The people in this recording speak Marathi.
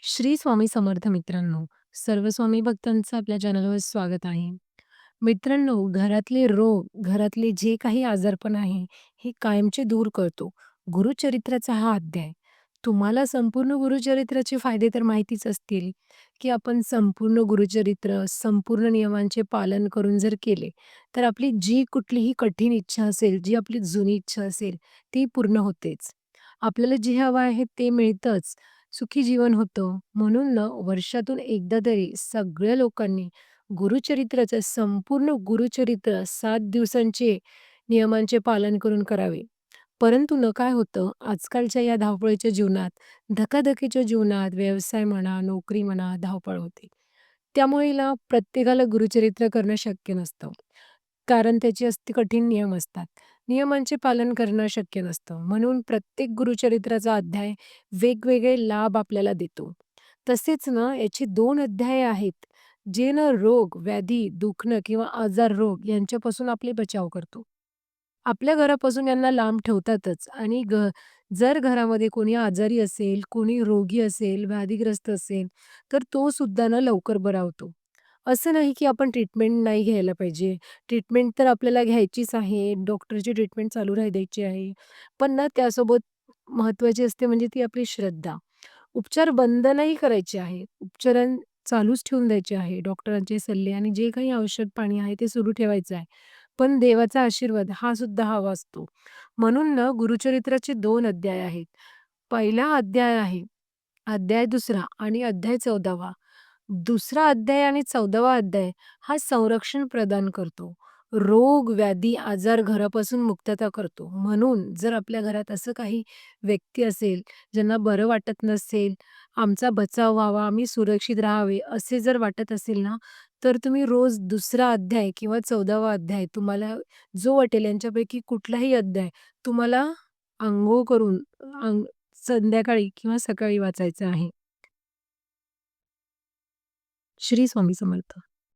श्री स्वामी समर्थ मित्रांनो, सर्व स्वामी भक्तांचं आपल्या चॅनलवर स्वागत आहे. मित्रांनो, घरातले रोग, घरातले जे काही आजारपण आहे, हे कायमचे दूर करतो. गुरुचरित्राचा हा अध्याय. तुम्हाला संपूर्ण गुरुचरित्राचे फायदे तर माहितीच असतील, की आपण संपूर्ण गुरुचरित्र, संपूर्ण नियमांचे पालन करून जर केले, तर आपली जी कुठलीही कठीण इच्छा असेल, जी आपली जुनी इच्छा असेल, ती पूर्ण होतेच. आपल्याला जे हवं आहे ते मिळतंच. सुखी जीवन होतं. म्हणून ना वर्षातून एकदा तरी सगळ्या लोकांनी गुरुचरित्राचं संपूर्ण गुरुचरित्र 7 दिवसांचे नियमांचे पालन करून करावे. परंतु ना काय होतं, आजकालच्या या धावपळीच्या जीवनात, धकाधकीच्या जीवनात व्यवसाय म्हणा, नोकरी म्हणा, धावपळ होते. त्यामुळे ना प्रत्येकाला गुरुचरित्र करणं शक्य नसतं. कारण त्याचे असे कठीण नियम असतात. नियमांचे पालन करणं शक्य नसतं. म्हणून प्रत्येक गुरुचरित्राचा अध्याय वेगवेगळे लाभ आपल्याला देतो. तसेच ना याचे 2 अध्याय आहेत, जे ना रोग, व्याधी, दुखणं किंवा आजार रोग यांच्यापासून आपले बचाव करतो. आपल्या घरापासून यांना लांब ठेवतातच आणि जर घरामध्ये कोणी आजारी असेल, कोणी रोगी असेल, व्याधीग्रस्त असेल, तर तो सुद्धा ना लवकर बरा होतो. असं नाही की आपण ट्रीटमेंट नाही घ्यायला पाहिजे. ट्रीटमेंट तर आपल्याला घ्यायचीच आहे. डॉक्टरची ट्रीटमेंट चालू राहू द्यायची आहे. पण ना त्यासोबत महत्त्वाची असते म्हणजे ती आपली श्रद्धा. उपचार बंद नाही करायचे आहे. चालूच ठेवून द्यायचे आहे. डॉक्टरांचे सल्ले आणि जे काही औषध पाणी आहे ते सुरू ठेवायचं आहे. पण देवाचा आशीर्वाद हा सुद्धा हवा असतो. म्हणून ना गुरुचरित्राचे 2 अध्याय आहेत. पहिला अध्याय आहे, अध्याय 2 आणि अध्याय 14. दुसरा अध्याय आणि 14वा अध्याय हा संरक्षण प्रदान करतो. रोग, व्याधी, आजार घरापासून मुक्तता करतो. म्हणून जर आपल्या घरात असं काही व्यक्ती असेल, ज्यांना बरं वाटत नसेल, आमचा बचाव व्हावा, आम्ही सुरक्षित राहावे असे जर वाटत असेल ना, तर तुम्ही रोज दुसरा अध्याय किंवा 14वा अध्याय तुम्हाला जो वाटेल यांच्यापैकी कुठलाही अध्याय तुम्हाला अंघोळ करून संध्याकाळी किंवा सकाळी वाचायचा आहे. श्री स्वामी समर्थ.